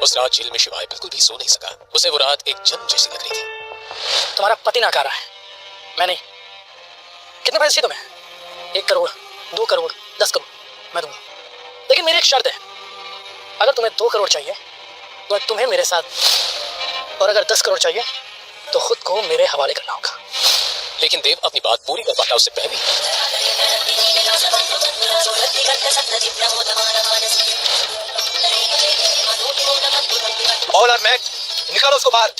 उस रात जेल में शिवाय बिल्कुल भी सो नहीं सका। उसे वो रात एक जंग जैसी लग रही थी। तुम्हारा पति नाकारा है, मैं नहीं। कितने पैसे चाहिए तुम्हें? 1 करोड़, 2 करोड़, 10 करोड़ मैं दूंगा, लेकिन मेरी एक शर्त है। अगर तुम्हें 2 करोड़ चाहिए तो तुम्हें मेरे साथ, और अगर 10 करोड़ चाहिए तो खुद को मेरे हवाले करना होगा। लेकिन देव अपनी बात पूरी कर पाता उससे पहले। ऑल आर मैट, निकालो उसको बाहर।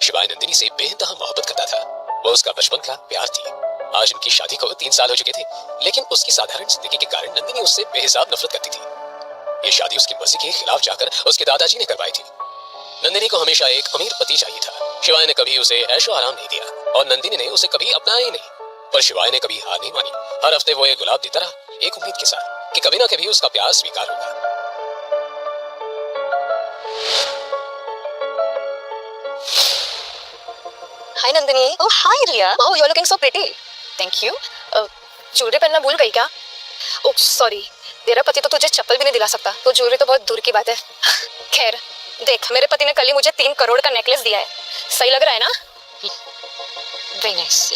शिवाय नंदिनी से बेइंतहा मोहब्बत करता था। वो उसका बचपन का प्यार थी। आज उनकी शादी को 3 साल हो चुके थे, लेकिन उसकी साधारण जिंदगी के कारण नंदिनी उससे बेहिसाब नफरत करती थी। ये शादी उसकी मर्जी के खिलाफ जाकर उसके दादाजी ने करवाई थी। नंदिनी को हमेशा एक अमीर पति चाहिए था। शिवाय ने कभी उसे ऐशो आराम नहीं दिया और नंदिनी ने उसे कभी अपनाया ही नहीं। पर शिवाय ने कभी हार नहीं मानी। हर हफ्ते वो एक गुलाब देता रहा, एक उम्मीद के साथ कि कभी ना कभी उसका प्यार स्वीकार होगा। Hi Nandini. Oh hi Riya. Wow, you're looking so pretty. Thank you. Jewellery पहनना भूल गई क्या? ओह सॉरी, तेरा पति तो तुझे चप्पल भी नहीं दिला सकता, तो ज्वेलरी तो बहुत दूर की बात है। खैर देख, मेरे पति ने कल ही मुझे 3 करोड़ का नेकलेस दिया है। सही लग रहा है ना? Very nice.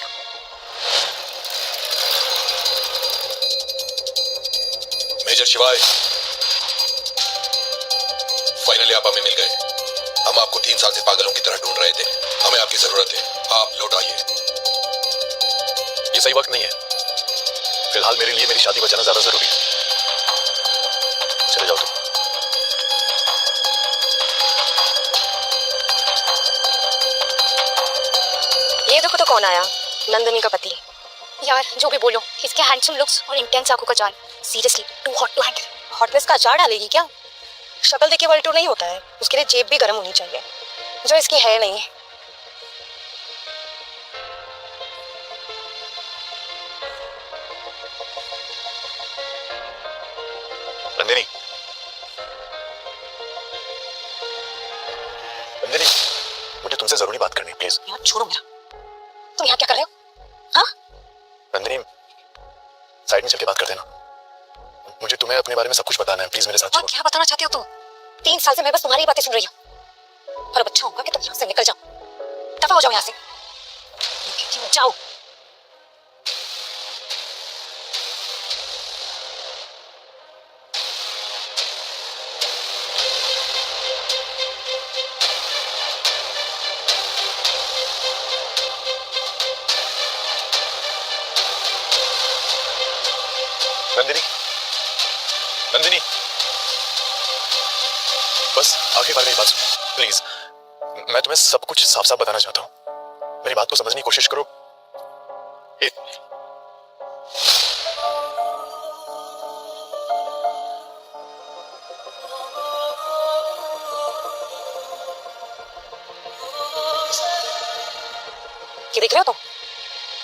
मेजर शिवाय, फाइनली आप हमें मिल गए। हम आपको 3 साल से पागलों की तरह ढूंढ रहे थे। हमें आपकी जरूरत है, आप लौट आइए। ये सही वक्त नहीं है। फिलहाल मेरे लिए मेरी शादी बचाना ज्यादा जरूरी है। चले जाओ तुम। ये देखो तो कौन आया, नंदिनी का पति। यार जो भी बोलो, इसके हैंडसम लुक्स और इंटेंस आंखों का जान seriously too hot to handle. Hotness का अचार डालेगी क्या? शक्ल देख के वर्ल्ड टूर नहीं होता है, उसके लिए जेब भी गर्म होनी चाहिए, जो इसकी है नहीं। नंदिनी, नंदिनी, मुझे तुमसे जरूरी बात करनी है, प्लीज। यार छोड़ो मेरा, तुम यहाँ क्या कर रहे हो? हाँ नंदिनी, साइड में चल के बात करते हैं ना। मुझे तुम्हें अपने बारे में सब कुछ बताना है, प्लीज मेरे साथ और क्या बताना चाहते हो तुम? 3 साल से मैं बस तुम्हारी बातें सुन रही हूँ। और अब अच्छा होगा कि तुम यहाँ से निकल जाओ, दफा हो जाओ यहाँ से। जाओ। नंदिनी, नंदिनी, बस आखिरी बार मेरी बात सुनो प्लीज। मैं तुम्हें सब कुछ साफ साफ बताना चाहता हूँ। मेरी बात को समझने की कोशिश करो। ये देख रहे हो तुम?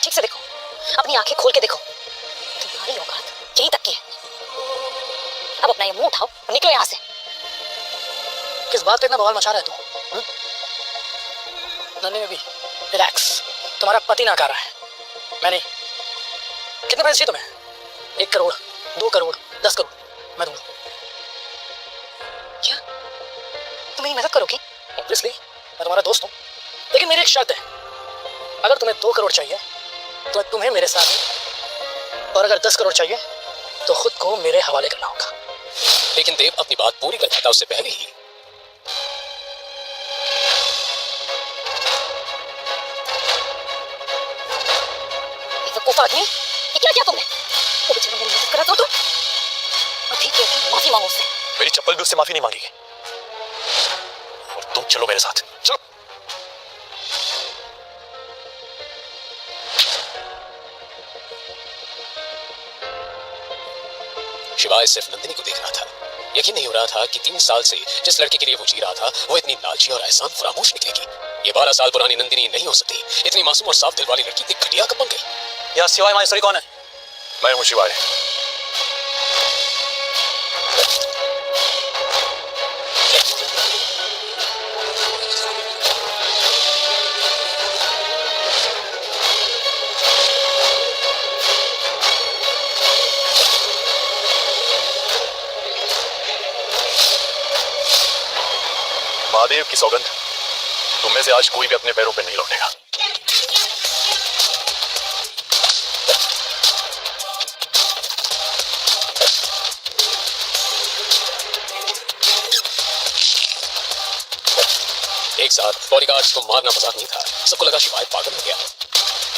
ठीक से देखो, अपनी आंखें खोल के देखो। तुम्हारी औकात यहीं तक की है। अब अपना ये मुंह उठाओ और निकलो यहाँ से। किस बात पे इतना बवाल मचा रहा है तू? नंदिनी भी रिलैक्स, तुम्हारा पति नाकारा है, मैं नहीं। कितने पैसे चाहिए तुम्हें? 1 करोड़, 2 करोड़, 10 करोड़ मैं दूंगा। क्या तुम मेरी मदद करोगे? ऑब्वियसली, मैं तुम्हारा दोस्त हूँ, लेकिन मेरी एक शर्त है। अगर तुम्हें 2 करोड़ चाहिए तो तुम्हें मेरे साथ, और अगर 10 करोड़ चाहिए तो खुद को मेरे हवाले करना होगा। लेकिन देव अपनी बात पूरी कर पाता उससे पहले ही। बेवकूफ आदमी, ये क्या किया तुमने? वो बेचारा मेरी मदद कर रहा था, तुम अभी कहती माफी मांगो उससे। मेरी चप्पल भी उससे माफी नहीं मांगेगी। और तुम चलो मेरे साथ, चलो। शिवाय सिर्फ नंदिनी को देख रहा था। यकीन नहीं हो रहा था कि 3 साल से जिस लड़के के लिए वो जी रहा था वो इतनी लालची और एहसान फरामोश निकलेगी। ये 12 साल पुरानी नंदिनी नहीं हो सकती। इतनी मासूम और साफ दिल वाली लड़की इतनी घटिया कब बन गई? यार शिवाय माहेश्वरी कौन है? मैं हूँ शिवाय। महादेव की सौगंध, तुम में से आज कोई भी अपने पैरों पे नहीं लौटेगा। एक साथ बॉडीगार्ड्स को मारना मजाक नहीं था। सबको लगा शिवाय पागल हो गया।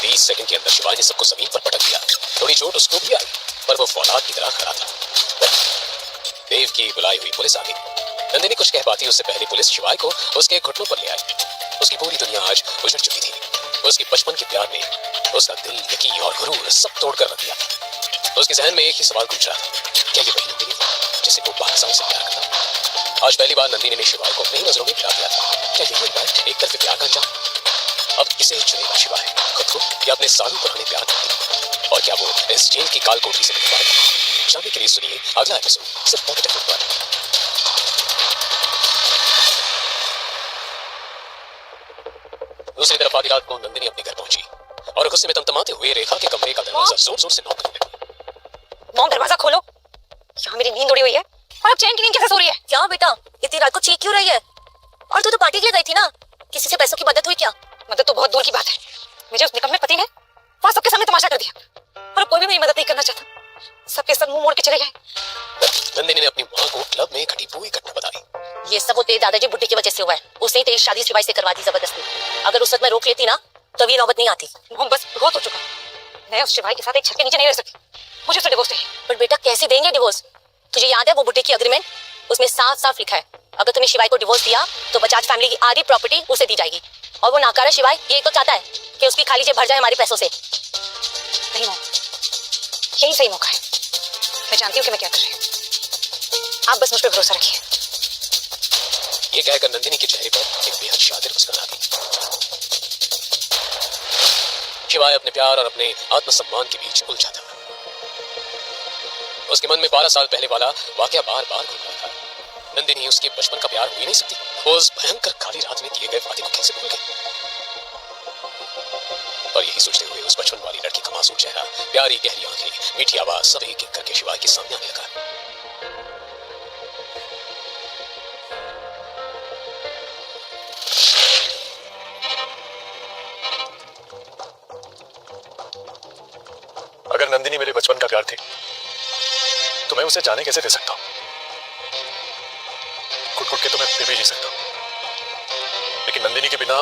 30 सेकंड के अंदर शिवाय ने सबको जमीन पर पटक दिया। थोड़ी चोट उसको भी आई, पर वो फौलाद की तरह खड़ा था। देव की बुलाई हुई पुलिस आ गई। नंदिनी कुछ कह पाती उससे पहले पुलिस शिवाय को उसके घुटनों पर ले आई। उसकी पूरी दुनिया आज उजड़ चुकी थी। उसकी बचपन के प्यार ने उसका दिल, यकीन और गुरूर सब तोड़कर रख दिया था। उसके जहन में एक ही सवाल गूंज रहा था, क्या ये वही नंदिनी थी जिसे वो 12 साल से प्यार करता? आज पहली बार नंदिनी ने शिवाय को अपनी नजरों में गिरा दिया था। क्या यही होता है एक तरफ प्यार का अंजाम? अब किसे चुनेगा शिवाय, खुद को या अपने सालों पुराने प्यार को? और क्या वो इस जेल की काल कोठरी से निकल पाएगा? जानने के लिए सुनिए अगला एपिसोड सिर्फ पॉकेट एफएम पर। दूसरी तरफ आधी रात को नंदिनी अपने घर पहुंची और गुस्से में तमतमाते हुए रेखा के कमरे का दरवाजा जोर जोर से नॉक करने लगी। मॉम दरवाजा खोलो, यहाँ मेरी नींद उड़ी हुई है और अब चैन की नींद कैसे सो रही है? क्या बेटा, इतनी रात को चीख क्यों रही है? और तू तो पार्टी के लिए गई थी ना, किसी से पैसों की मदद हुई क्या? मदद तो बहुत दूर की बात है। मुझे उस निकम्मे पति ने वहां सबके सामने तमाशा कर दिया और कोई भी मेरी मदद नहीं करना चाहता। सबके सब मुंह मोड़ के चले गए। नंदिनी ने अपनी माँ को क्लब में घटी पूरी घटना बताई। ये सब वो तेरे दादाजी बुड्ढे की वजह से हुआ है। उसने तेरी शादी शिवाय से करवा दी जबरदस्ती। अगर उस वक्त मैं रोक लेती ना तो ये नौबत नहीं आती। मॉम बस बहुत हो चुका। मैं उस शिवाय के साथ एक छत के नीचे नहीं रह सकती। मुझे उससे डिवोर्स चाहिए। पर बेटा कैसे देंगे डिवोर्स? तुझे याद है वो बुड्ढे की एग्रीमेंट? उसमें साफ साफ लिखा है अगर तूने शिवाय को डिवोर्स दिया तो बजाज फैमिली की आधी प्रॉपर्टी उसे दी जाएगी। और वो नाकारा शिवाय ये तो चाहता है कि उसकी खाली जेब भर जाए हमारे पैसों से। नहीं मॉम, यही सही मौका है। मैं जानती हूँ कि मैं क्या कर रही हूँ। आप बस मुझ पर भरोसा रखिए। ये कहकर नंदिनी के चेहरे पर एक बेहद शातिर मुस्कान आ गई। शिवाय अपने प्यार और अपने आत्मसम्मान के बीच उलझा था। उसके मन में 12 साल पहले वाला वाकया बार बार घूम रहा था। नंदिनी उसके बचपन का प्यार हो ही नहीं सकती। वो उस भयंकर काली रात में किए गए वादे को कैसे भूल गई? और यही सोचते हुए उस बचपन वाली लड़की का मासूम चेहरा, प्यारी गहरी आंखें, मीठी आवाज सब एक एक करके शिवाय के सामने आने लगा। अगर नंदिनी मेरे बचपन का प्यार थी तो मैं उसे जाने कैसे दे सकता हूं? घुट घुट के तो मैं फिर भी जी सकता हूं, लेकिन नंदिनी के बिना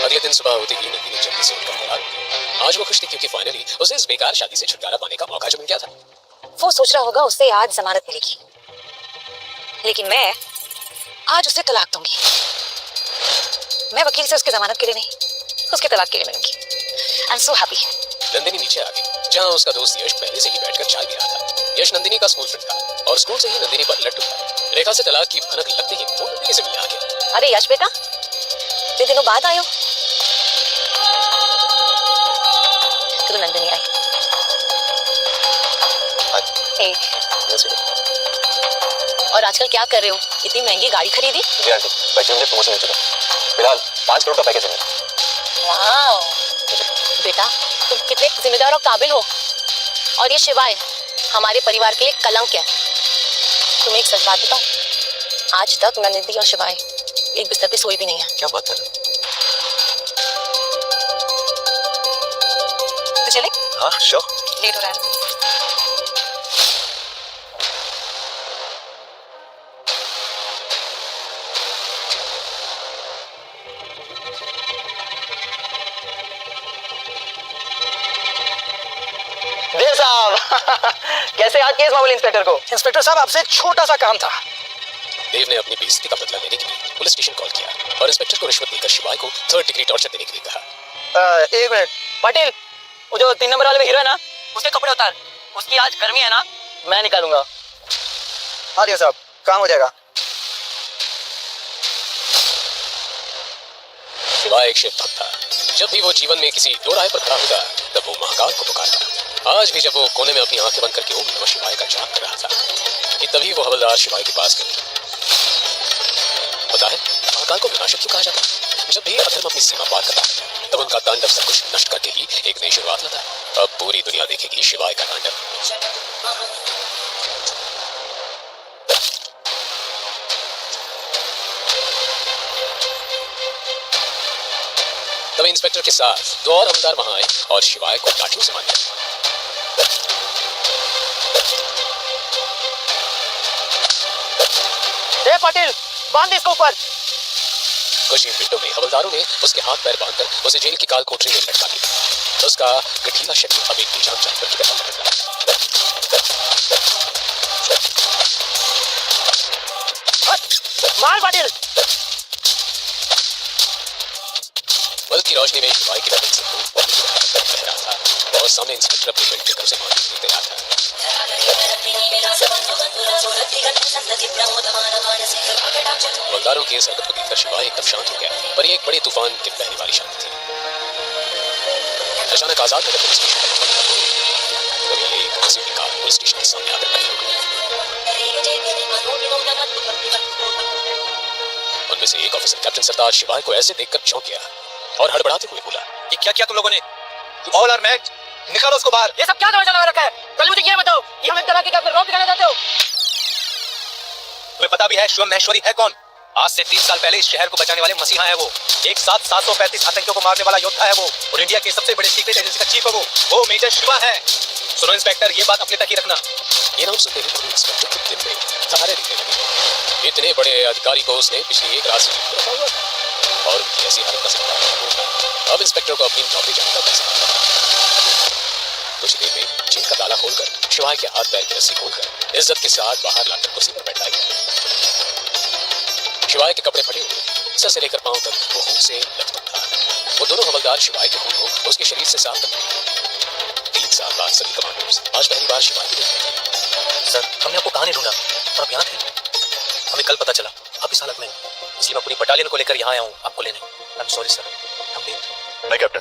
अगले दिन सुबह होते ही नंदिनी जल्दी से उठकर तैयार हो गई। आज वो खुश थी क्योंकि फाइनली उसे इस बेकार शादी से छुटकारा पाने का मौका जो मिल गया था। वो सोच रहा होगा उससे आज जमानत मिलेगी, लेकिन मैं आज उसे तलाक दूंगी। मैं वकील से उसकी जमानत के लिए नहीं, उसके तलाक के लिए मिलूंगी। I am so happy. Nandini नीचे आ गई जहां उसका दोस्त यश पहले से ही बैठकर चाय पी रहा था। यश नंदिनी का स्कूल फ्रेंड था और स्कूल से ही नंदिनी पर लट्टू था। रेखा से तलाक की भनक लगते ही वो नंदिनी से मिलने आ गया। अरे यश बेटा, इतने दिनों बाद आयो। तो नंदिनी आई। और आजकल क्या कर रहे हो? इतनी महंगी गाड़ी खरीदी? जी आंटी, पैसे मुझे प्रमोशन मिल चुका। फिलहाल 5 करोड़ का पैकेज है। वाओ बेटा, तुम कितने जिम्मेदार और काबिल हो। और ये शिवाय हमारे परिवार के लिए कलंक है। तुम्हें एक सच बात बताऊं, आज तक नंदिनी और शिवाय एक बिस्तर पे सोई भी नहीं है। क्या बात कर रहे हो? तो चले, हाँ श्योर। लेट हो रहा है। देव साहब कैसे याद किया इस मामूली इंस्पेक्टर को? इंस्पेक्टर साहब, आपसे एक छोटा सा काम था। देव ने अपनी बेइज्जती का बदला लेने के लिए पुलिस स्टेशन कॉल किया और इंस्पेक्टर को रिश्वत देकर शिवाय को 3rd डिग्री टॉर्चर देने के लिए कहा। एक मिनट पाटिल, वो जो 3 नंबर वाले में हीरो है ना, उसके कपड़े उतार। उसकी आज गर्मी है ना, मैं निकालूंगा। हाँ देव साहब, काम हो जाएगा। शिवाय एक शिव भक्त था। जब भी वो जीवन में किसी दो राह पर खड़ा होगा तब वो महाकाल को पुकारता। आज भी जब वो कोने में अपनी आंखें बंद करके ओम नमः शिवाय का जाप कर रहा था कि तभी वो हवलदार शिवाय के पास गए। पता है महाकाल को विनाशक क्यों कहा जाता है? जब भी अधर्म अपनी सीमा पार करता है तब उनका तांडव सब कुछ नष्ट करके ही एक नई शुरुआत लाता है। अब पूरी दुनिया देखेगी शिवाय का तांडव। तभी इंस्पेक्टर के साथ दो और हवलदार वहां आए और शिवाय को लाठियों से मार दिया। पाटिल, बांध इसको ऊपर। कुछ ही मिनटों में हवलदारों ने उसके हाथ पैर बांधकर उसे जेल की काल कोठरी में लटका दिया। उसका गठीला शरीर अब एक बेजान जानवर की तरह लटक रहा। मार पाटिल। बल्ब की रोशनी में शिवाय की बदन से खून पानी की तरह बह रहा था और सामने इंस्पेक्टर अपनी बेल्ट से उसे मारने के लिए तैयार था। हवलदारों की इस हरकत को देखकर शिवाय एकदम शांत हो गया, पर ये एक बड़े तूफान के पहली वाली शांति थी। अचानक आजाद नगर पुलिस स्टेशन का तूफान खत्म हो गया। तभी एक एसयूवी कार पुलिस स्टेशन के सामने आकर खड़ी हो गई। उनमें से एक ऑफिसर कैप्टन सरताज शिवाय को ऐसे देखकर चौंक गया और हड़बड़ाते हुए बोला, ये क्या किया तुम लोगों ने? ऑल आर मैच, निकालो उसको बाहर। ये सब क्या दौड़ चला रखा है? पहले मुझे ये बताओ, ये हमें तलाक का रॉब दिखाना चाहते हो? तुम्हें पता भी है शिवम महेश्वरी है कौन? आज से 30 साल पहले इस शहर को बचाने वाले मसीहा है वो। एक साथ 735 आतंकियों को मारने वाला योद्धा है वो, और इंडिया की सबसे बड़ी सीक्रेट एजेंसी का चीफ है वो मेजर शिवा है। सुनो इंस्पेक्टर, ये बात अपने तक ही रखना। ये नाम सुनते ही दोनों इंस्पेक्टर को दिन में सहारे दिखने लगे। इतने बड़े अधिकारी को उसने पिछली एक रात से रखा हुआ था और उनकी ऐसी हालत का सिलसिला अब इंस्पेक्टर को अपनी नौकरी जाने का फैसला था। कुछ देर में जेल का ताला खोलकर शिवाय के हाथ पैर की रस्सी खोलकर इज्जत के साथ बाहर लाकर कुर्सी पर बैठाया गया। शिवाय के कपड़े फटे हुए, सर से लेकर पांव तक वो खून से लथपथ था। वो दोनों हवलदार शिवाय के खून को उसके शरीर से साफ करने लगे। 3 साल बाद सभी कमांडोज आज पहली बार शिवाय को देखे। सर, हमने आपको कहां नहीं ढूंढा और आप यहाँ थे। हमें कल पता चला आप इस हालत में, इसलिए मैं पूरी बटालियन को लेकर यहाँ आया हूँ आपको लेने। आई एम सॉरी सर, हम लेट। नहीं कैप्टन,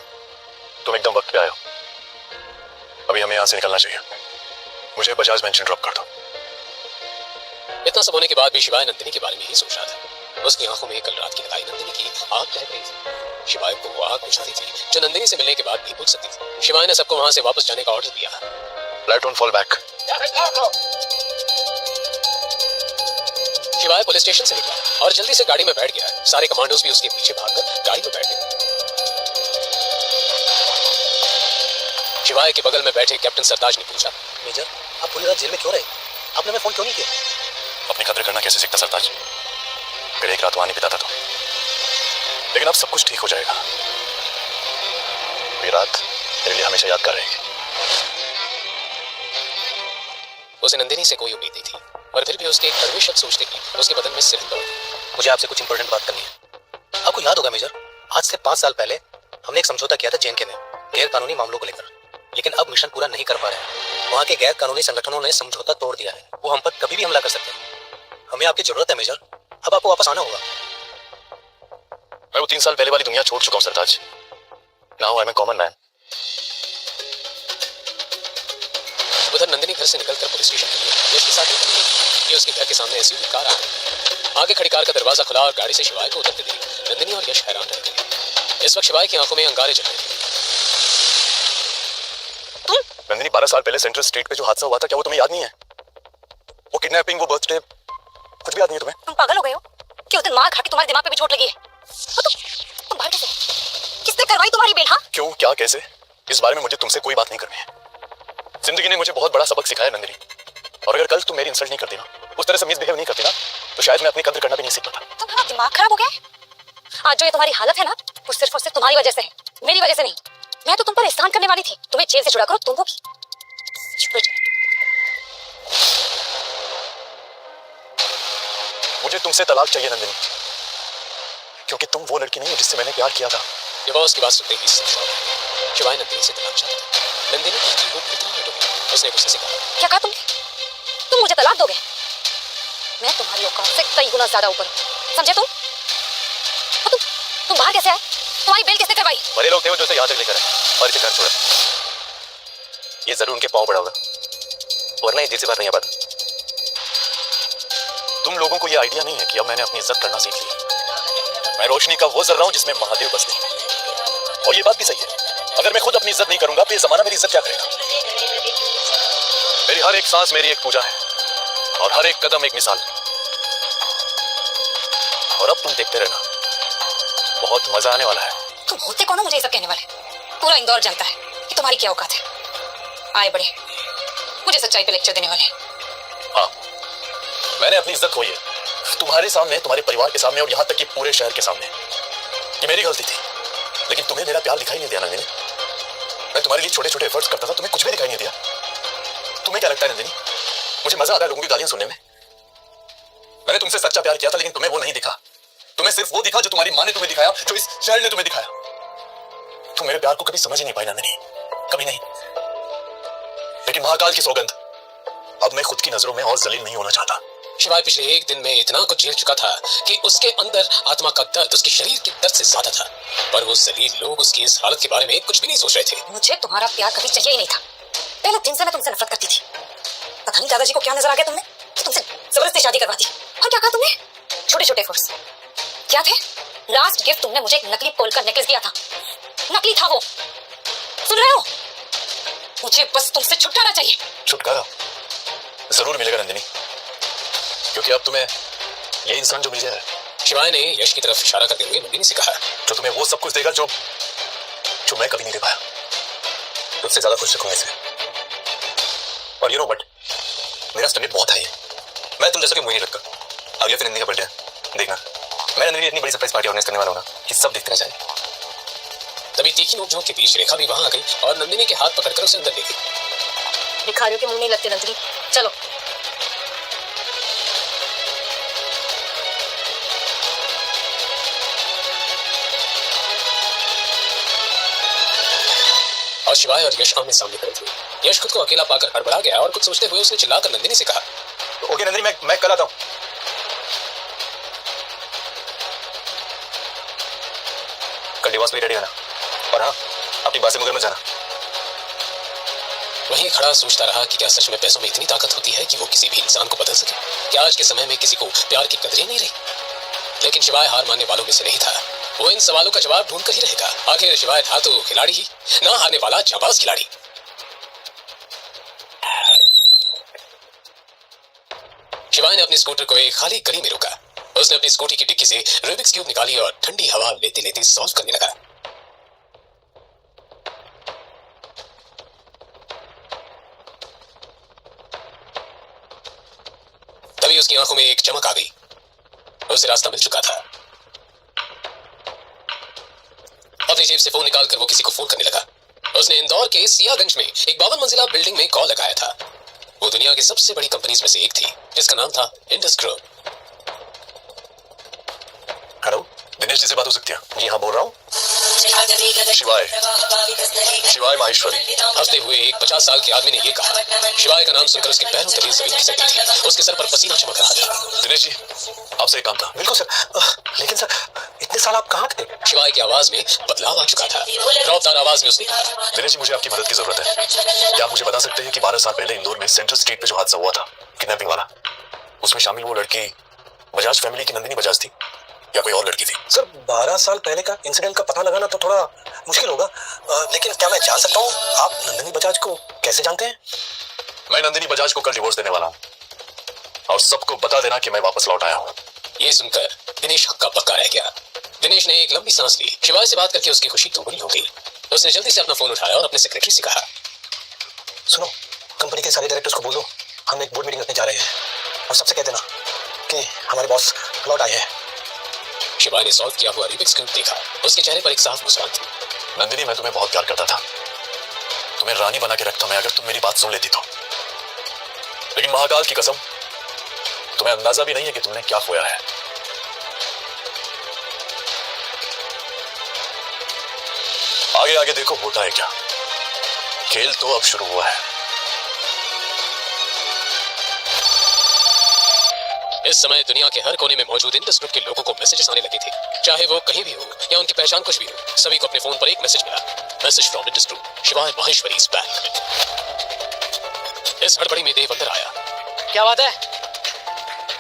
तुम एकदम वक्त पे आए हो। अभी हमें यहाँ से निकलना चाहिए। मुझे बजाज मेंशन ड्रॉप कर दो। इतना सब होने के बाद भी शिवाय नंदिनी के बारे में ही सोच रहा था। उसकी आंखों में कल रात की लगाई नंदिनी की आग लहक रही थी। शिवाय को वो आग बुझाती थी जो नंदिनी से मिलने के बाद भी बुझ सकती थी। शिवाय ने सबको वहां से वापस जाने का ऑर्डर दिया। Light on, fall back. शिवाय पुलिस स्टेशन से निकला और जल्दी से गाड़ी में बैठ गया। सारे कमांडोज भी उसके पीछे भागकर गाड़ी में बैठ गए। शिवाय के बगल में बैठे कैप्टन सरताज ने पूछा, मेजर, आप पूरी रात जेल में क्यों रहे? आपने हमें फोन क्यों नहीं किया? अपनी कदर करना कैसे सीखता सरताज? अगर एक रात वहां नहीं बिताता तो। लेकिन अब सब कुछ ठीक हो जाएगा। ये रात मेरे लिए हमेशा यादगार रहेगी। उसे नंदिनी से कोई उम्मीद नहीं थी और फिर भी उसके एक कड़वे शब्द सोचते ही उसके बदन में सिरन दौड़ गई। मुझे आपसे कुछ इंपॉर्टेंट बात करनी है। आपको याद होगा मेजर, आज से 5 साल पहले हमने एक समझौता किया था जेएनके में गैर कानूनी मामलों को लेकर, लेकिन अब मिशन पूरा नहीं कर पा रहे हैं। वहाँ के गैर कानूनी संगठनों ने समझौता तोड़ दिया है। वो हम पर कभी भी हमला कर सकते हैं। हमें आपकी जरूरत है मेजर, अब आपको वापस आना होगा। मैं वो 3 साल पहले वाली दुनिया छोड़ चुका हूँ Sartaj. Now I am a common man. उधर नंदिनी घर से निकलकर पुलिस स्टेशन के लिए यश के साथ निकली कि उसके घर के सामने एसयूवी कार आ गई। आगे खड़ी कार का दरवाजा खुला और गाड़ी से शिवाय को उतरते देख नंदिनी और यश हैरान रह गए। इस वक्त शिवाय की आंखों में अंगारे जल रहे थे। नंदिनी, 12 साल पहले सेंट्रल स्ट्रीट पे जो हादसा हुआ था, क्या वो तुम्हें याद नहीं है? वो किडनैपिंग, वो बर्थडे, कुछ भी याद नहीं है तुम्हें? तुम पागल हो गए हो कि उस दिन मार खा के तुम्हारे दिमाग पे भी चोट लगी है? और तुम बाहर कैसे? किसने करवाई तुम्हारी बेल? हाँ, क्यों, क्या, कैसे? इस बारे में मुझे तुमसे कोई बात नहीं करनी है। जिंदगी ने मुझे बहुत बड़ा सबक सिखाया नंदिनी, और अगर कल तुम मेरी इंसल्ट नहीं करती ना, उस तरह से मिसबिहेव नहीं करती ना, तो शायद मैं अपनी कदर करना भी नहीं सीख पाता। तुम्हारा दिमाग खराब हो गया है? आज जो ये तुम्हारी हालत है ना, वो सिर्फ और सिर्फ तुम्हारी वजह से है, मेरी वजह से नहीं। मैं तो तुम पर एहसान करने वाली थी, तुम्हें जेल से छुड़ा करो तुम होगी। मुझे तुमसे तलाक चाहिए नंदिनी, क्योंकि तुम वो लड़की नहीं हो जिससे मैंने प्यार किया था। ये बॉस की बात सुनते ही शिवाय नंदिनी से तलाक चाहता था। नंदिनी की वो इतना हट हो गया, उसने गुस्से से कहा, क्या कहा तुमने? तुम मुझे तलाक दोगे? मैं तुम्हारी औकात से कई गुना ज्यादा ऊपर हूं, समझे तुम? और तुम बाहर कैसे आए? तुम्हारी बेल किसने करवाई? बड़े लोग थे वो जो इसे यहाँ तक लेकर आए और इसे घर छोड़ा। ये जरूर उनके पांव पड़ा होगा, वरना ये जेल से बाहर नहीं आ पाता। तुम लोगों को ये आइडिया नहीं है कि अब मैंने अपनी इज्जत करना सीख ली। मैं रोशनी का वो जर्रा हूं जिसमें महादेव बसते हैं। और ये बात भी सही है, अगर मैं खुद अपनी इज्जत नहीं करूंगा तो ये जमाना मेरी इज्जत क्या करेगा? मेरी हर एक सांस मेरी एक पूजा है और हर एक कदम एक मिसाल। और अब तुम देखते रहना, बहुत मजा आने वाला है। तुम होते कौन हो मुझे ये सब कहने वाले? पूरा इंदौर जानता है कि तुम्हारी क्या औकात है। आए बड़े मुझे सच्चाई पे लेक्चर देने वाले। हाँ, मैंने अपनी इज्जत खोई है तुम्हारे सामने, तुम्हारे परिवार के सामने और यहाँ तक कि पूरे शहर के सामने। ये मेरी गलती थी, लेकिन तुम्हें मेरा प्यार दिखाई नहीं दिया नंदिनी। मैं तुम्हारे लिए छोटे छोटे एफर्ट्स करता था, तुम्हें कुछ भी दिखाई नहीं दिया। तुम्हें क्या लगता है नंदिनी, मुझे मजा आता है लोगों की गालियां सुनने में? मैंने तुमसे सच्चा प्यार किया था, लेकिन तुम्हें वो नहीं दिखा। तुम्हें सिर्फ वो दिखा जो तुम्हारी माँ ने तुम्हें दिखाया, जो इस शहर ने तुम्हें दिखाया। तुम मेरे प्यार को कभी समझ ही नहीं पाई नंदिनी, कभी नहीं। लेकिन महाकाल की सौगंध, अब मैं खुद की नजरों में और जलील नहीं होना चाहता। शिवाय पिछले एक दिन में इतना कुछ झेल चुका था कि उसके अंदर आत्मा का दर्द उसके शरीर के दर्द से ज्यादा था। पर वो जलील लोग उसकी इस हालत के बारे में कुछ भी नहीं सोच रहे थे। मुझे तुम्हारा प्यार कभी चाहिए ही नहीं था। पहले दिन से मैं तुमसे नफरत करती थी। पता नहीं दादाजी को क्या नजर आ गया तुमने कि तुमसे जबरदस्ती शादी करवा दी। और क्या कहा तुमने? छोटे छोटे फोर्स क्या थे? लास्ट गिफ्ट तुमने मुझे एक नकली पोल्का नेकलेस दिया था। नकली था वो, सुन रहे हो? मुझे बस तुमसे छुटकारा चाहिए। छुटकारा जरूर मिलेगा नंदिनी, क्योंकि अब तुम्हें ये इंसान जो मिल गया है, शिवाय ने यश की तरफ इशारा करते हुए नंदिनी से कहा, जो तुम्हें वो सब कुछ देगा जो मैं कभी नहीं दे पाया। तुझसे ज्यादा खुश रखूंगा इसे। और यू नो बट मेरा स्टैंडर्ड बहुत हाई है। मैं तुम जैसा कि मुझे नहीं लगता। अगले फिर नंदिनी का बर्थडे है, देखना मैं नंदिनी इतनी बड़ी सरप्राइज पार्टी ऑर्गेनाइज करने वाला हूं ना कि सब देखते रह जाए। तभी तीखी नोकझोंक के बीच रेखा भी वहां आ गई और नंदिनी के हाथ पकड़कर उसे अंदर ले गई। भिखारियों के मुंह नहीं लगते नंदिनी, चलो। और शिवाय और यश आमने सामने खड़े थे। यश खुद को अकेला पाकर हड़बड़ा गया और कुछ सोचते हुए उसने चिल्लाकर नंदिनी से कहा, ओके नंदिनी, मैं कल आता हूं। कल डिवोर्स के लिए रेडी रहना, और हाँ अपनी बात से मगर मत जाना। वहीं खड़ा सोचता रहा कि क्या सच में पैसों में इतनी ताकत होती है कि वो किसी भी इंसान को बदल सके? क्या आज के समय में किसी को प्यार की कदर ही नहीं रही? लेकिन शिवाय हार मानने वालों में से नहीं था। वो इन सवालों का जवाब ढूंढ कर ही रहेगा। आखिर शिवाय था तो खिलाड़ी ही, ना हारने वाला जाबाज खिलाड़ी। शिवाय ने अपनी स्कूटर को एक खाली गली में रोका। उसने अपनी स्कूटी की डिक्की से रूबिक्स क्यूब निकाली और ठंडी हवा लेते लेते सॉल्व करने लगा। तभी उसकी आंखों में एक चमक आ गई। उसे रास्ता मिल चुका था। अपनी जेब से फोन निकालकर वो किसी को फोन करने लगा। उसने इंदौर के सियागंज में एक 52 मंजिला बिल्डिंग में कॉल लगाया था। वो दुनिया की सबसे बड़ी कंपनीज में से एक थी जिसका नाम था Indus group. Hello, Dinesh ji से बात हो सकती है? जी हाँ, बोल रहा हूँ। शिवाय माहेश्वरी। हंसते हुए एक 50 साल के आदमी ने ये कहा। शिवाय का नाम सुनकर उसके पैरों तले जमीन खिसक गई थी। उसके सर पर पसीना चमक रहा था। दिनेश जी, आपसे एक काम था। बिल्कुल सर, लेकिन सर इतने साल आप कहाँ थे? शिवाय की आवाज में बदलाव आ चुका था। रौबदार आवाज में उसने कहा, दिनेश जी, मुझे आपकी मदद की जरूरत है। क्या आप मुझे बता सकते हैं कि 12 साल पहले इंदौर में सेंट्रल स्ट्रीट पे जो हादसा हुआ था किडनैपिंग वाला, उसमें शामिल वो लड़की बजाज फैमिली की नंदिनी बजाज थी या कोई और लड़की थी? सर 12 साल पहले का इंसिडेंट का पता लगाना तो थोड़ा मुश्किल होगा, लेकिन क्या मैं जान सकता हूँ आप नंदिनी बजाज को कैसे जानते हैं? मैं नंदिनी बजाज को कल डिवोर्स देने वाला हूँ और सबको बता देना कि मैं वापस लौट आया हूँ। ये सुनकर दिनेश हक्का बक्का रह गया। दिनेश ने एक लंबी सांस ली। शिवाय से बात करके उसकी खुशी दोगुनी हो गई। उसने जल्दी से अपना फोन उठाया और अपने सेक्रेटरी से कहा, सुनो, कंपनी के सारे डायरेक्टर्स को बोलो हम एक बोर्ड मीटिंग रखने जा रहे हैं और सबसे कह देना कि हमारे बॉस लौट आए हैं। शिवाय ने सॉल्व किया हुआ रूबिक्स क्यूब देखा। उसके चेहरे पर एक साफ मुस्कान थी। नंदिनी, मैं तुम्हें बहुत प्यार करता था। तुम्हें रानी बना के रखता मैं अगर तुम मेरी बात सुन लेती तो। लेकिन महाकाल की कसम, तुम्हें अंदाजा भी नहीं है कि तुमने क्या खोया है। आगे आगे देखो होता है क्या। खेल तो अब शुरू हुआ है। इस समय दुनिया के हर कोने में मौजूद इंडस ग्रुप के लोगों को मैसेजेस आने लगे थे। चाहे वो कहीं भी हो या उनकी पहचान कुछ भी हो, सभी को अपने फोन पर एक मैसेज मिला। मैसेज फ्रॉम इंडस ग्रुप, शिवाय माहेश्वरी इज बैक। इस हड़बड़ी में देव अंदर आया। क्या बात है?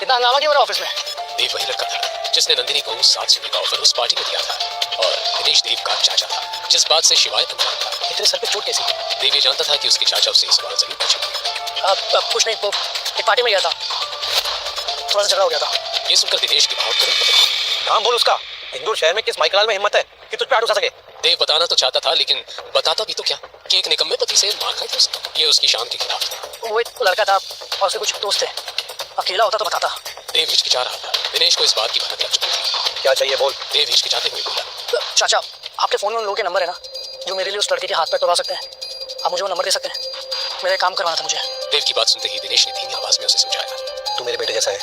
इतना हंगामा क्यों हो रहा ऑफिस में? देव वही लड़का था जिसने नंदिनी को 7 सोने का ऑफर उस पार्टी में दिया था और दिनेश देव का चाचा था, जिस बात से शिवाय अनजान था। इतने सर पे चोट कैसी? देव ये जानता था कि उसके चाचा उसे इस बार जरूर पूछेंगे। अब कुछ नहीं, वो एक पार्टी में गया था, थोड़ा सा झगड़ा हो गया था। ये सुनकर दिनेश की भाव तुरंत बदल गई। नाम बोल उसका। इंदौर शहर में किस माइकलाल में हिम्मत है कि तुझ पे हाथ उठा सके? देव बताना तो चाहता था, लेकिन बताता भी तो क्या कि एक निकम्मे पति से मार खाई थी उसने। ये उसकी शान के खिलाफ था। वो एक लड़का था और उसके कुछ दोस्त थे। अकेला होता तो बताता। देव हिचकिचा रहा था। दिनेश को इस बात की भनक लग चुकी थी। क्या चाहिए बोल। देव हिचकिचाते हुए बोला, चाचा, आपके फोन में उन लोगों के नंबर है ना जो मेरे लिए उस लड़के के हाथ पैर तोड़ा सकते हैं? आप मुझे वो नंबर दे सकते हैं? मेरा काम करवाना था मुझे। देव की बात सुनते ही दिनेश ने धीमी आवाज में उसे समझाया, तू मेरे बेटे जैसा है,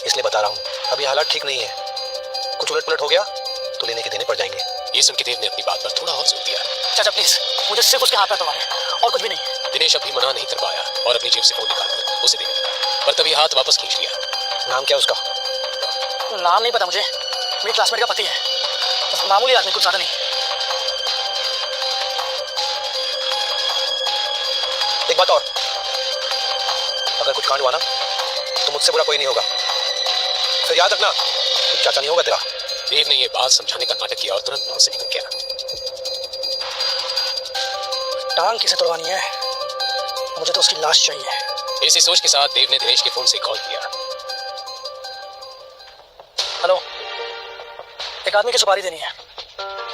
इसलिए बता रहा हूँ। अभी हालात ठीक नहीं है, कुछ उलट पुलट हो गया तो लेने के देने पड़ जाएंगे। ये सुन के देव ने अपनी बात पर थोड़ा और जोर दिया। चाचा प्लीज, मुझे सिर्फ उसके हाथ पैर तोड़वाने और कुछ भी नहीं। दिनेश अब भी मना नहीं कर पाया और अपनी जेब से फोन निकालकर उसे देने लगा, पर तभी हाथ वापस खींच लिया। नाम क्या उसका? नाम नहीं पता मुझे, मेरी क्लासमेट का पति है, मामूली आदमी, कुछ ज्यादा नहीं। एक बात और, अगर कुछ कांड हुआ ना तो मुझसे बुरा कोई नहीं होगा, फिर याद रखना चाचा नहीं होगा तेरा। देव ने ये बात समझाने का नाटक किया और तुरंत वहां से निकल गया। टांग किसे तोड़वानी है? मुझे तो उसकी लाश चाहिए। इसी सोच के साथ देव ने दिनेश के फोन से कॉल किया। हेलो, एक आदमी की सुपारी देनी है,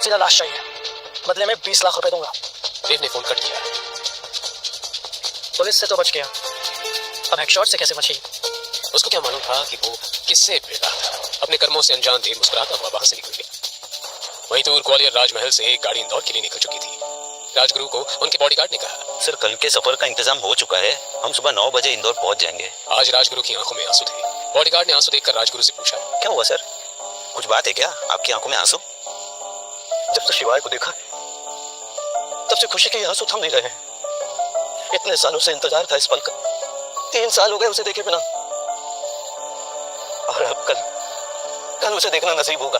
सीधा लाश चाहिए, बदले में 20 लाख रुपए दूंगा। देव ने फोन कट किया। पुलिस से तो बच गया, अब हेडशॉट से कैसे बची? उसको क्या मालूम था कि वो किससे भिड़ रहा था। अपने कर्मों से अनजान देव मुस्कुराता हुआ वहां से निकल गया। वहीं दूर ग्वालियर राजमहल से एक गाड़ी इंदौर के लिए निकल चुकी थी। राजगुरु को उनके बॉडीगार्ड ने कहा, सर कल के सफर का इंतजाम हो चुका है, हम सुबह 9 बजे इंदौर पहुंच जाएंगे। आज राजगुरु की आंखों में आंसू थे। बॉडीगार्ड ने आंसू देखकर राजगुरु से पूछा, क्या हुआ सर, कुछ बात है क्या? आपकी आंखों में आंसू? जब से शिवाय को देखा तब से खुशी के आंसू थम नहीं रहे। इतने सालों से इंतजार था इस पल का, 3 साल हो गए उसे देखे बिना, और अब कल उसे देखना नसीब होगा।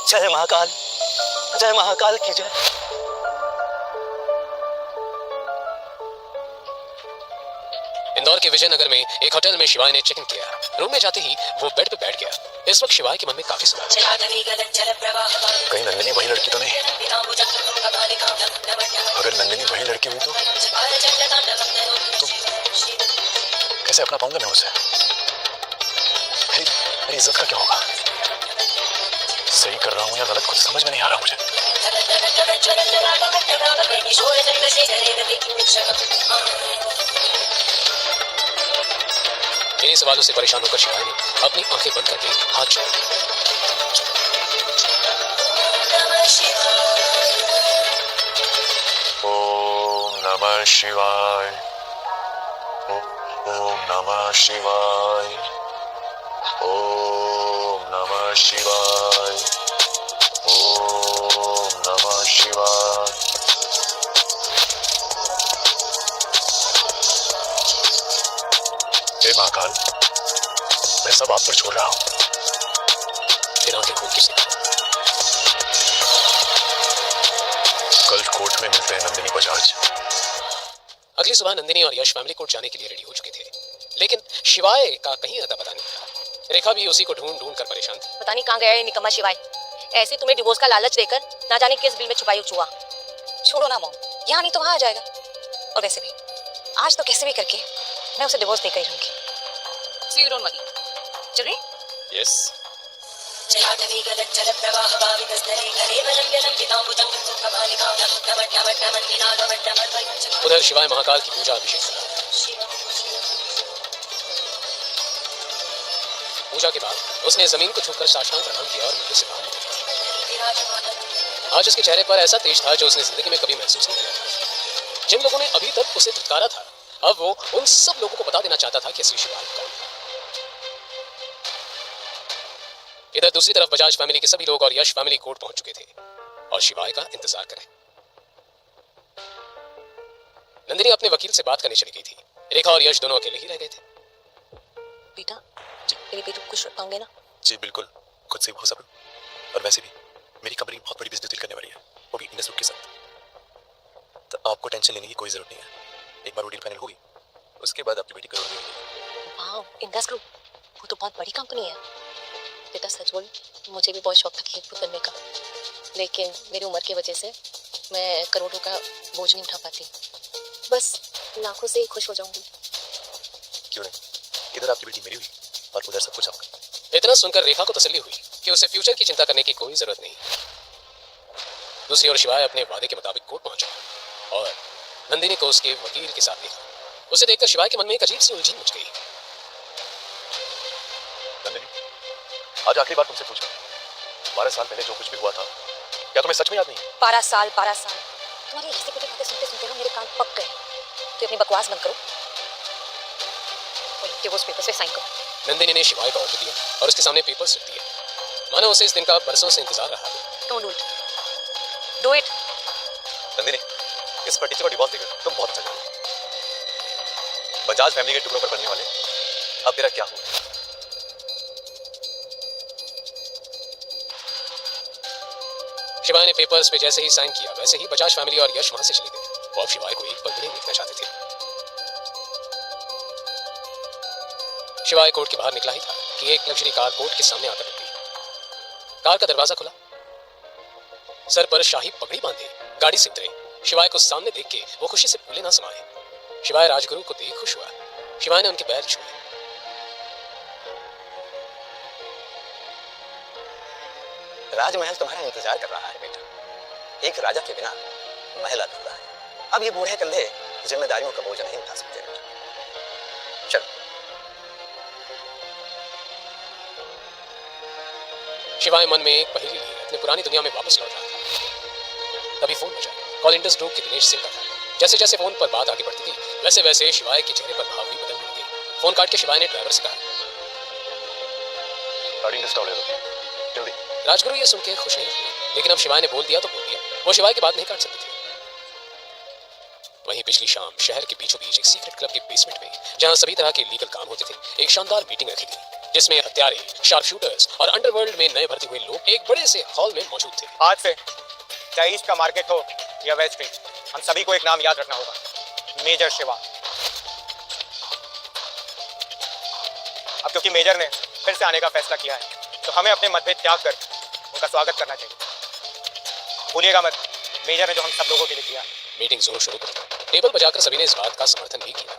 जय महाकाल, जय महाकाल की जय। इंदौर के विजयनगर में एक होटल में शिवाय ने चेक इन किया। रूम में जाते ही वो बेड पे बैठ गया। इस वक्त शिवाय के मन में काफी सवाल थे। कहीं नंदिनी वही लड़की तो नहीं? अगर नंदिनी वही लड़की हुई तो कैसे अपना पाऊंगा मैं उसे? मेरी इज्जत का क्या होगा? सही कर रहा हूँ या गलत, कुछ समझ में नहीं आ रहा मुझे। इन्हीं सवालों से परेशान होकर शिवाय ने अपनी आंखें बंद करके हाथ जोड़े। ओम नमः शिवाय, ओम नमः शिवाय, ओम नमः शिवाय, ओम नमः शिवाय। हे महाकाल, मैं सब आप पर छोड़ रहा हूं। फिर आंखें खोल के सीखा। कल कोर्ट में मिलते हैं नंदिनी बजाज। अगली सुबह नंदिनी और यश फैमिली कोर्ट जाने के लिए रेडी हो चुके थे, लेकिन शिवाय का कहीं अता पता नहीं था। रेखा भी उसी को ढूंढ ढूंढ कर परेशान थी। पता नहीं कहाँ गया है निकम्मा शिवाय, ऐसे तुम्हें डिवोर्स का लालच देकर ना जाने किस बिल में छुपाई चुआ। छोड़ो ना मॉम, यहाँ नहीं तो वहाँ आ जाएगा। और वैसे भी आज तो कैसे भी करके मैं उसे डिवोर्स देकर ही रहूंगी। So you don't worry. चल रही? यस। उधर शिवाय महाकाल की पूजा अभिषेक करा। पूजा के बाद उसने जमीन को छूकर साष्टांग प्रणाम किया और मंदिर से बाहर निकला। आज उसके चेहरे पर ऐसा तेज था जो उसने जिंदगी में कभी महसूस नहीं किया था। जिन लोगों ने अभी तक उसे धुतकारा था, अब वो उन सब लोगों को बता देना चाहता था कि असली शिवाय कौन है। इधर दूसरी तरफ बजाज फैमिली के सभी लोग और यश फैमिली कोर्ट पहुंच चुके थे और शिवाय का इंतजार कर रहे। नंदिनी अपने वकील से बात करने चली गई थी। रेखा और यश दोनों अकेले ही रह गए थे। बेटा, मेरे बेटे को कुछ रखाओगे ना? जी बिल्कुल, खुद से हो सब। और वैसे भी मेरी कंपनी बहुत बड़ी बिजनेस डील करने वाली है, वो भी इंडस ग्रुप के साथ। तो आपको टेंशन लेने की कोई जरूरत नहीं है। एक बार वो डील फाइनल होगी, उसके बाद आपकी बेटी करोड़ में मिलेगी। वाह, इंडस ग्रुप, वो तो बहुत बड़ी कंपनी है। बेटा सच बोल, मुझे भी बहुत शौक था खेल कूद करने का, लेकिन मेरी उम्र की वजह से मैं करोड़ों का बोझ नहीं उठा पाती। बस लाखों से ही खुश हो जाऊंगी। क्यों नहीं, इधर आपकी बेटी मेरी हुई और उधर सब कुछ आपका। इतना सुनकर रेखा को तसल्ली हुई कि उसे फ्यूचर की चिंता करने की कोई जरूरत नहीं। दूसरी ओर शिवाय अपने वादे के मुताबिक कोर्ट पहुंचा और नंदिनी को उसके वकील के साथ देखा। उसे देखकर शिवाय के मन में एक अजीब सी उलझन मच गई। नंदिनी, आज आखिरी बार तुमसे पूछा, 12 साल पहले जो कुछ भी हुआ था, क्या तुम्हें सच में याद नहीं? 12 साल तुम्हारी ऐसी कुछ बातें सुनते सुनते ना मेरे कान पक गए। तो अपनी बकवास बंद करो और वो उस पेपर पे साइन करो। नंदिनी ने शिवाय का ऑर्डर दिया और उसके सामने पेपर्स रख दिए, मानो उसे इस दिन का बरसों से इंतजार रहा था। Don't do it. नंदिनी, इस फटीचे को डिवोर्स देकर तुम बहुत अच्छा करोगे। बजाज फैमिली के टुकड़ों पर पड़ने वाले अब तेरा क्या होगा? शिवाय ने पेपर्स पे जैसे ही साइन किया वैसे ही बजाज फैमिली और यश वहां से चले गए। वो अब शिवाय को एक पल भी नहीं देखना चाहते थे। शिवाय कोर्ट के बाहर निकला ही था कि एक लग्जरी कार कोर्ट के सामने आकर रुक गई। कार का दरवाजा खुला, सर पर शाही पगड़ी बांधे गाड़ी से उतरे। शिवाय को सामने देख के वो खुशी से फूले ना समाये। शिवाय राजगुरु को देख खुश हुआ। शिवाय ने उनके पैर छुए। राजमहल तुम्हारा इंतजार कर रहा है बेटा। एक राजा के बिना महल अधूरा है। अब ये बूढ़े कंधे जिम्मेदारियों का बोझ नहीं उठा सकते बेटा। चल। शिवाय मन में एक पहेली लिए अपनी पुरानी दुनिया में वापस लौट रहा था। तभी फोन बजा। कॉल इंडस ग्रुप के दिनेश सिंह का था। जैसे जैसे फोन पर बात आगे बढ़ती थी वैसे वैसे शिवाय के चेहरे पर भाव भी बदलने लगे। फोन काट के शिवाय ने ड्राइवर से कहा, गाड़ी इंस्टॉल है जल्दी। राजगुरु ये सुन के खुश नहीं थे, लेकिन अब शिवाय ने बोल दिया तो बोल दिया। वो शिवाय की बात नहीं काट सकते थे। वहीं पिछली शाम शहर के बीचों बीच एक सीक्रेट क्लब के बेसमेंट में, जहां सभी तरह के लीगल काम होते थे, एक शानदार मीटिंग रखी गई जिसमें हत्यारे, शार्प शूटर्स और अंडरवर्ल्ड में नए भर्ती हुए लोग एक बड़े से हॉल में मौजूद थे। आज से चाहे ईस्ट का मार्केट हो या वेस्ट विंग, हम सभी को एक नाम याद रखना होगा, मेजर शिवा। अब क्योंकि मेजर ने फिर से आने का फैसला किया है तो हमें अपने मतभेद त्याग कर उनका स्वागत करना चाहिए। भूलिएगा मत, मेजर ने जो हम सब लोगों के लिए किया। मीटिंग जोर शुरू कर टेबल बजाकर सभी ने इस बात का समर्थन भी किया।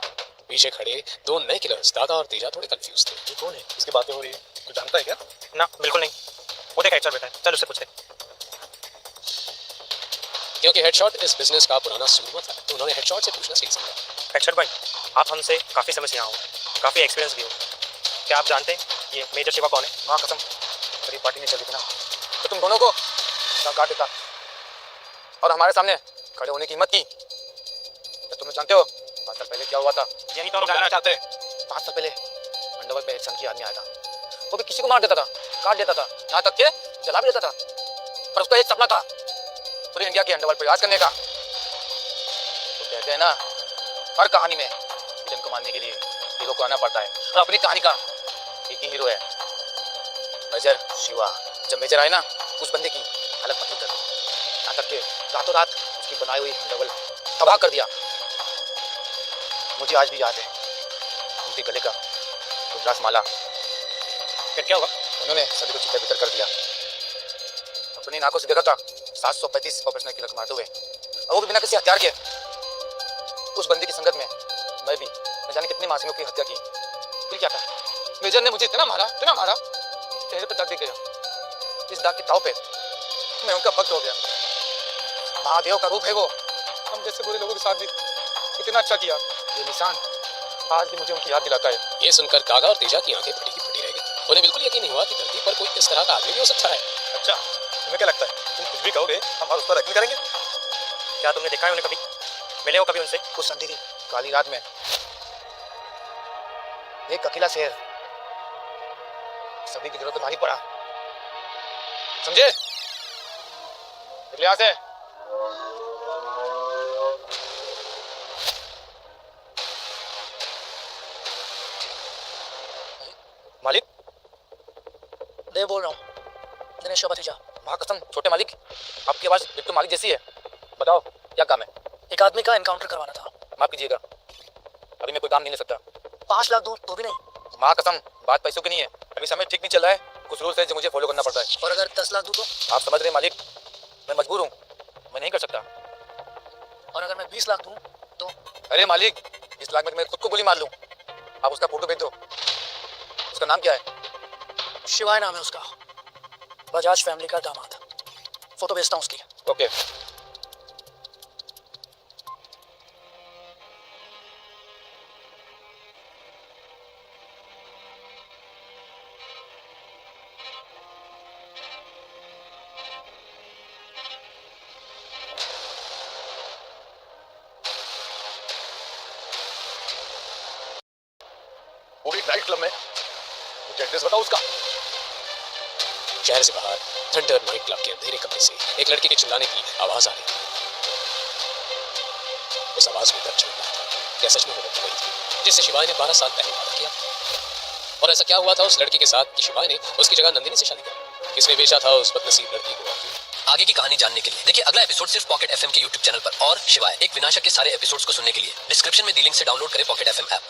पीछे खड़े दो नए किलर्स दागा और तेजा थोड़े कंफ्यूज थे। ये कौन है? इसकी बातें हो रही है, तू जानता है क्या? ना बिल्कुल नहीं, वो देख एक्चुअल बेटा है, चल उससे पूछते। क्योंकि हेडशॉट इस बिजनेस का पुराना सूरमा था तो उन्होंने हेडशॉट से पूछना सही समझा। एक्चुअल भाई, आप हमसे काफ़ी समय से यहाँ हो, काफ़ी एक्सपीरियंस भी हो। क्या आप जानते हैं ये मेजर शिवा कौन है? माँ कसम, मेरी पार्टी नहीं चली थी ना तो तुम दोनों को काट देता और हमारे सामने खड़े होने की हिम्मत की। तो तुम जानते हो 5 साल पहले क्या हुआ था? यही तो हम जानना चाहते हैं। 5 साल पहले अंडरवर्ल्ड पे एक संकी आदमी आया था। वो भी किसी को मार देता था, काट देता था, यहाँ तक के जला भी देता था। पर उसका एक सपना था पूरी इंडिया के अंडरवर्ल्ड पे राज करने का। तो कहते हैं ना, हर कहानी में विलन को मारने के लिए हीरो को आना पड़ता है और अपनी कहानी का एक ही हीरो है, मेजर शिवा। जब मेजर आए ना, उस बंदे की हालत बदल कर दी, यहाँ तक के रातों रात उसकी बनाई हुई अंडरवर्ल्ड तबाह कर दिया। मुझे आज भी याद है उनके गले का रुद्राक्ष माला। फिर क्या हुआ? उन्होंने सभी को चित्तर बितर कर दिया। अपनी नाकों से देखा था 735 ऑपरेशनल किलर को मारते हुए, और वो भी बिना किसी हथियार के। उस बंदी की संगत में मैं भी न जाने कितने मासूमों की हत्या की। फिर क्या था? मेजर ने मुझे इतना मारा, चेहरे पर दाग दिख गया। इस दाग के ताव पे मैं उनका भक्त हो गया। महादेव का रूप है वो। हम जैसे बुरे लोगों के साथ भी कितना अच्छा किया। ये निशान आज भी मुझे उनकी याद दिलाता है। ये सुनकर कागा और तेजा की आंखें फटी की फटी रह गई। उन्हें बिल्कुल यकीन नहीं हुआ कि धरती पर कोई इस तरह का आदमी भी हो सकता है। अच्छा, तुम्हें क्या लगता है तुम कुछ भी कहोगे हम उस पर यकीन करेंगे? क्या तुमने देखा है उन्हें? कभी मिले हो कभी उनसे? कुछ संधि थी काली रात में, एक अकेला शेर सभी की जरूरत भारी पड़ा, समझे? निकले यहाँ से। मालिक, देव बोल रहा हूँ, दिनेश का भतीजा। माँ कसम, छोटे मालिक, आपकी आवाज बिल्कुल मालिक जैसी है। बताओ क्या काम है? एक आदमी का एनकाउंटर करवाना था। माफ कीजिएगा, अभी मैं कोई काम नहीं ले सकता। 5 लाख दूं तो भी नहीं? माँ कसम, बात पैसों की नहीं है। अभी समय ठीक नहीं चल रहा है, कुछ रूल्स है जो मुझे फॉलो करना पड़ता है। और अगर 10 लाख दूं तो? आप समझ रहे हैं मालिक, मैं मजबूर हूँ, मैं नहीं कर सकता। और अगर मैं 20 लाख दूं तो? अरे मालिक, 20 लाख में मैं खुद को गोली मार लूँ। आप उसका फोटो भेज दो। उसका नाम क्या है? शिवाय नाम है उसका। बजाज फैमिली का दामाद। फोटो भेजता हूँ उसकी। ओके। वो भी नाइट क्लब में। मुझे एड्रेस बताओ उसका। शहर से बाहर थंडर नाइट क्लब के अंधेरे कमरे से एक लड़के के चिल्लाने की आवाज आ रही थी। उस आवाज में दर्द चल रहा था। क्या सच में वो लड़की वही थी जिससे शिवाय ने 12 साल पहले वादा किया? और ऐसा क्या हुआ था उस लड़की के साथ कि शिवाय ने उसकी जगह नंदिनी से शादी की? किसने बेचा था उस बदनसीब लड़की को? आगे की कहानी जानने के लिए देखिए अगला एपिसोड सिर्फ पॉकेट एफएम के यूट्यूब चैनल पर। और शिवाय एक विनाशक के सारे एपिसोड्स को सुनने के लिए डिस्क्रिप्शन में दी लिंक से डाउनलोड करें पॉकेट एफएम ऐप।